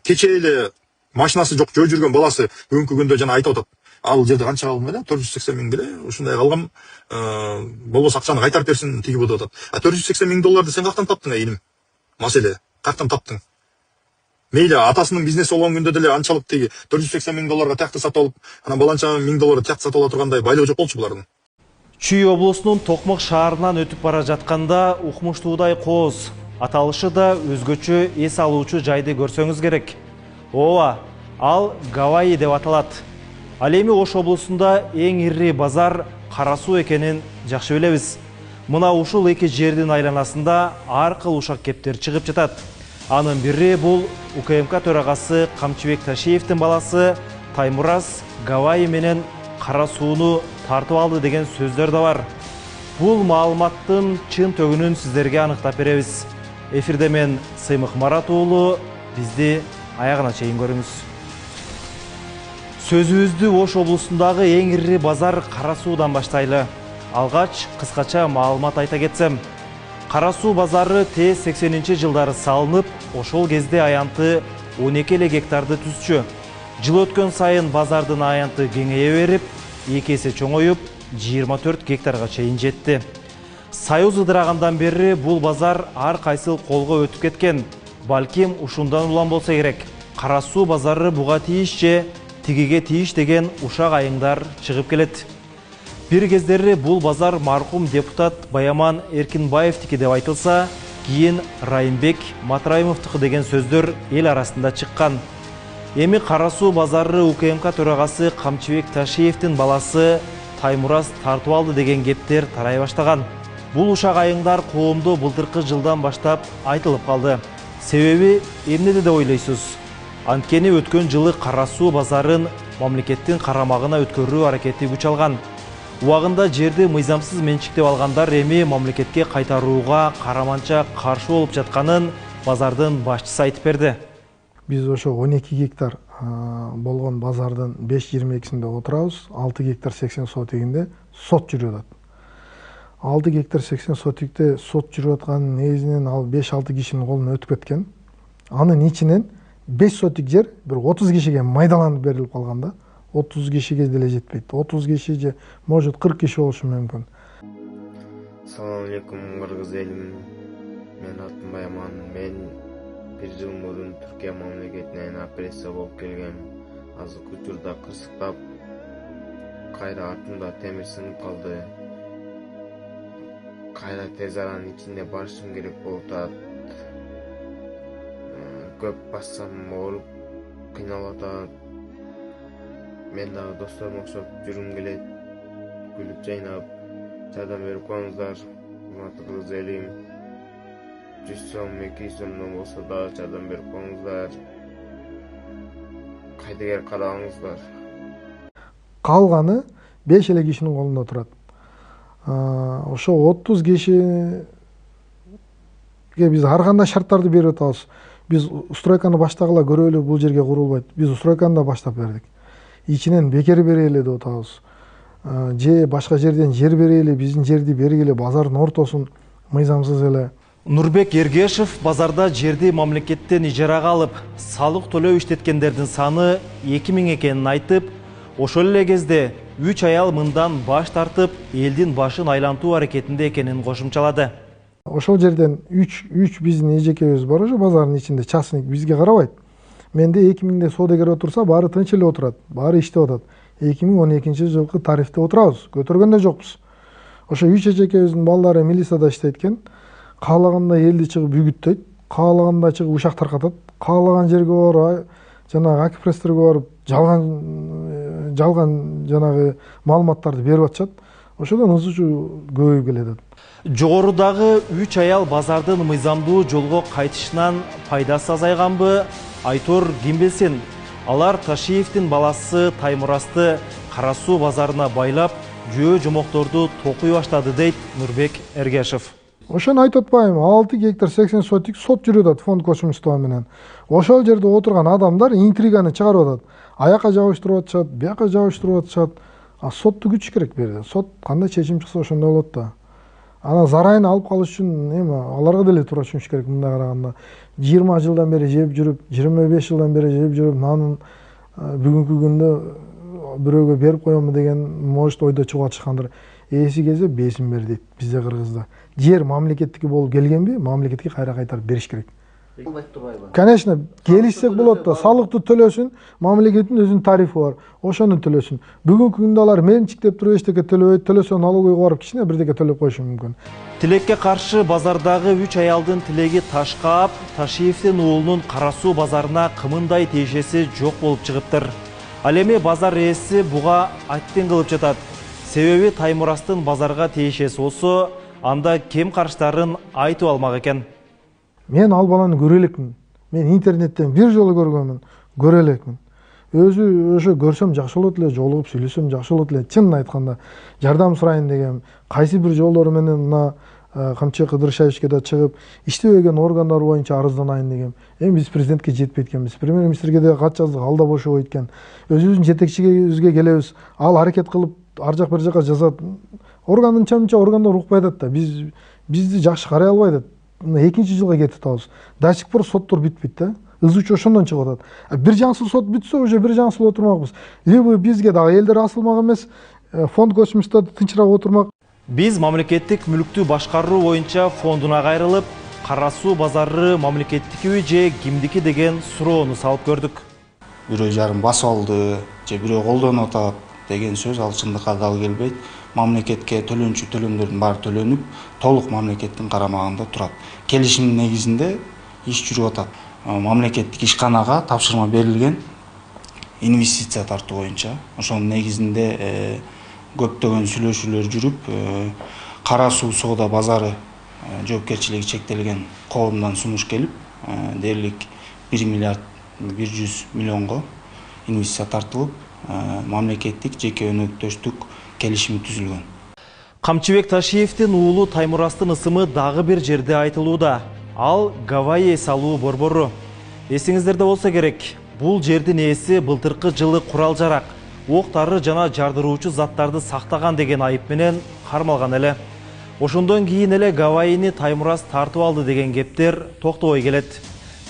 кече эле машинасы жок жөө жүргөн баласы бүгүнкү күндө жана айтып атат. Ал жерде канча калган эле? 480 миң беле? Ушундай калган. Болбосо акчаны кайтарып берсин тиги деп атат. 480 миң долларды сен каяктан таптың иним? Маселе, каяктан таптың? Мейли атасынын бизнеси болгон күндө деле анчалык тиги 480 миң долларга тиякты сатып алып, анан баланча миң долларга тиякты сатып ала тургандай байлыгы жок болчу булардын. Чүй облусунун Токмок шаарынан өтүп бара жатканда укмуштуудай кооз, аталышы да өзгөчө эс алуучу жайды көрсөңүз керек. Ооба, ал Гавайи деп аталат. Ал эми Ош облусунда эң ири базар Кара Суу экенин жакшы билебиз. Мына ушул эки жердин айланасында ар кыл ушак кептер чыгып жатат. Анын бири бул УКМК төрагасы Камчыбек Ташиевдин баласы Таймураз Гавайи менен Кара Сууну тартып алды деген сөздөр да бар. Бул маалыматтын чын төгүнүн сиздерге аныктап беребиз. Эфирде мен Сыймык Марат уулу, бизди аягына чейин көрүңүз. Сөзүбүздү Ош облусундагы эң ири базар Кара Суудан баштайлы. Алгач кыскача маалымат айта кетсем, Кара Суу базары Т-80 жылдары салынып, ошол кезде аянты 12 эле гектарды түзчү. Жыл өткөн сайын базардын аянты кеңейе берип, 2 эсе чоңоюп, 24 гектарга чейин жетти. Союз ыдырагандан бери бул базар ар кайсыл колго өтүп кеткен. Балким ушундан улам болсо керек. Кара Суу базары буга тийиш же тигиге тийиш деген ушак айыңдар чыгып келет. Бир кездери бул базар маркум депутат Баяман Эркинбаевдики деп айтылса, кийин Райымбек Матраимовдуку деген сөздөр эл арасында чыккан. Эми Кара Суу базары УКМК төрагасы Камчыбек Ташиевдин баласы Таймураз тартып алды деген кептер тарай баштаган. Бул ушак айыңдар коомдо былтыркы жылдан баштап айтылып калды. Себеби эмнеде деп ойлойсуз? Анткени өткөн жылы Кара Суу базарын мамлекеттин карамагына өткөрүү аракети күч алган. Убагында жерди мыйзамсыз менчиктеп алгандар эми мамлекетке кайтарууга караманча каршы болуп жатканын базардын башчысы айтып берди. Биз ошо 12 гектар болгон базардын 5-22-синде отурабыз. 6 гектар 80 сотигинде сот жүрүп атат. 6 гектар 80 сотикте сот жүрүп атканын негизинен ал 5-6 кишинин колуна өтүп кеткен. Анын ичинен 5 сотик жер бир 30 кишиге майдаланып берилип калган да. 30 кишиге деле жетпейт. 30 киши же может 40 киши болушу мүмкүн. Салам алейкум, кыргыз элим. Мен атым Баяман. Мен бир жыл мурун Түркия мамлекетинен опрессия болуп келгем. Азыркы учурда кырсыктап, кайра артымда темир сынып калды. Кайра тез аранын ичинде барышым керек болуп атат. Көп бассам ооруп, кыйналып атат. Мен дагы досторума окшоп жүргүм келет. Күлүп жайнап, жардам берип коюңуздар. Урматтуу кыргыз элим. 100 сом, 200 сомдон болсо дагы жардам берип коюңуздар. Кайдыгер карабаңыздар. Калганы 5 эле кишинин колунда турат. Ошо 30 кишиге биз ар кандай шарттарды берип атабыз. Биз стройканы баштагыла көрөлү, бул жерге курулбайт. Биз стройканы да баштап бердик. Ичинен бекер берели деп атабыз. Же башка жерден жер берели, биздин жерди бергиле, базардын ортосун мыйзамсыз эле. Нурбек Эргешев базарда жерди мамлекеттен ижарага алып, салык төлөп иштеткендердин саны 2000 экенин айтып, ошол эле кезде 3 аял мындан баш тартып, элдин башын айлантуу аракетинде экенин кошумчалады. Ошол жерден 3 биздин эжекебиз бар, ошо базардын ичинде частник бизге карабайт. Менде 2000де соодагер отурса, баары тынч эле отурат, баары иштеп атат. 2012-жылкы тарифте отурабыз, көтөргөн да жокпуз. Ошо 3 эжекебиздин балдары милицияда иштейт экен. Каалаганда элди чыгып үгүттөйт, каалаганда чыгып ушак таркатат, каалаган жерге барып, жанагы акипресстерге барып, жалган жанагы маалыматтарды берип атышат. Ошодон ызычуу көбөйүп келет. Жогорудагы 3 аял базардын мыйзамдуу жолго кайтышынан пайдасы азайганбы, айтор ким билсин. Алар Ташиевдин баласы Таймуразды Кара Суу базарына байлап, жөө жомокторду токуй баштады дейт Нурбек Эргешев. Ошону айтып атпайбы, 6 гектар 80 сотик сот жүрүп атат фонд кошумчалыгы менен. Ошол жерде отурган адамдар интриганы чыгарып атат. Аяка жабыштырып атышат, бияка жабыштырып атышат. Сотту күтүш керек берди. Сот кандай чечим чыкса ошондой болот да. Анан зарайын алып калыш үчүн эми аларга деле туура түшүнүш керек. Мындай караганда 20 жылдан бери жеп жүрүп, 25 жылдан бери жеп жүрүп, нанын бүгүнкү күндө бирөөгө берип коёмун деген может ойдо чыгып атышкандыр. Эси келсе бесин бер дейт бизде Кыргызда. Жер мамлекеттики болуп келгенби, мамлекетке кайра кайтарып бериш керек. Албайт турбайбы? Конечно, келишсек болот да, салыкты төлөсүн, мамлекеттин өзүнүн тарифи бар, ошону төлөсүн. Бүгүнкү күндө алар менчиктеп туруп эчтеке төлөбөйт, төлөсө налоговойго барып кичине бирдеке төлөп коюшу мүмкүн. Тилекке каршы базардагы 3 аялдын тилеги ташкап, Ташиевдин уулунун Кара Суу базарына кымындай тиешеси жок болуп чыгыптыр. Ал эми базар ээси буга аттен кылып жатат. Себеби Таймурастын базарга тиешеси болсо, анда кем карштарын айтып алмак экен. Мен ал баланы көрө элекмин. Мен интернеттен бир жолу көргөнмүн, көрө элекмин. Өзү ошо көрсөм жакшы болот эле, жолугуп сүйлөсөм жакшы болот эле. Чынын айтканда, жардам сурайын дегем. Кайсы бир жолдору менен мына Камчы Кыдыршаевичке да чыгып, иштебеген органдар боюнча арызданайын дегем. Эми биз президентке жетпейт экенбиз. Премьер-министрге да кат жаздык, ал да бошобойт экен. Өзүбүздүн жетекчибизге келебиз. Ал аракет кылып, ар жак бир жака жазат. Органдын чамча органдар укпай атат да. Бизди жакшы карай албай атат. Экинчи жылга кетип атабыз. До сих пор соттор бүтпөйт да. Ыз уч ошондон чыгып атат. Бир жаңсыл сот бүтсө, уже бир жаңсыл отурмакпыз. Либо бизге дагы элдер асылмак эмес, фонд космоста тынчыраак отурмак. Биз мамлекеттик мүлктү башкаруу боюнча фондуна кайрылып, Кара Суу базары мамлекеттикиби же кимдики деген суроону салып көрдүк. Бирөө жарым басып алды, же бирөө колдонуп атат деген сөз ал чындыкка дал келбейт. Мамлекетке төлөнчү төлөмдөрдүн баары төлөнүп, толук мамлекеттин карамагында турат. Келишимдин негизинде иш жүрүп атат. Мамлекеттик ишканага тапшырма берилген инвестиция тартуу боюнча. Ошонун негизинде көптөгөн сүйлөшүүлөр жүрүп, Кара Суу соода базары жоопкерчилиги чектелген коомдон сунуш келип, дээрлик 1 миллиард 100 миллионго инвестиция тартылып, мамлекеттик жеке өнөктөштүк келишими түзүлгөн. Камчыбек Ташиевдин уулу Таймурастын ысымы дагы бир жерде айтылууда. Ал Гавайи салуу борбору. Эсиңиздерде болсо керек, бул жердин ээси былтыркы жылы курал-жарак, оқ-дары жана жардыруучу заттарды сактаган деген айып менен кармалган эле. Ошондон кийин эле Гавайини Таймурас тартып алды деген кептер токтобой келет.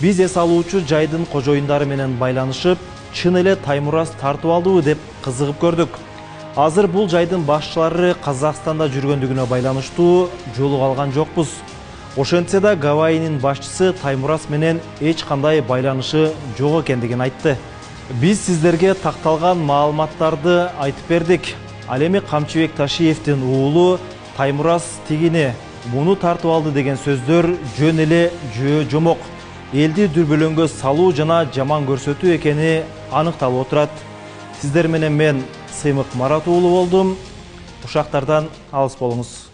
Биз эс алуучу жайдын кожоюндары менен байланышып, чын эле Таймурас тартып алдыбы деп кызыгып көрдүк. Азыр бул жайдын башчылары Казакстанда жүргөндүгүнө байланыштуу жолугуп алган жокпуз. Ошентсе да Гавайинин башчысы Таймурас менен эч кандай байланышы жок экендигин айтты. Биз сиздерге такталган маалыматтарды айтып бердик. Ал эми Камчыбек Ташиевдин уулу Таймурас тигини, муну тартып алды деген сөздөр жөн эле жөө жомок. Элди дүрбөлөңгө салуу жана жаман көрсөтүү экени аныкталып отурат. Сиздер менен мен Сыймык Марат уулу болдум. Ушактардан алыс болуңуз.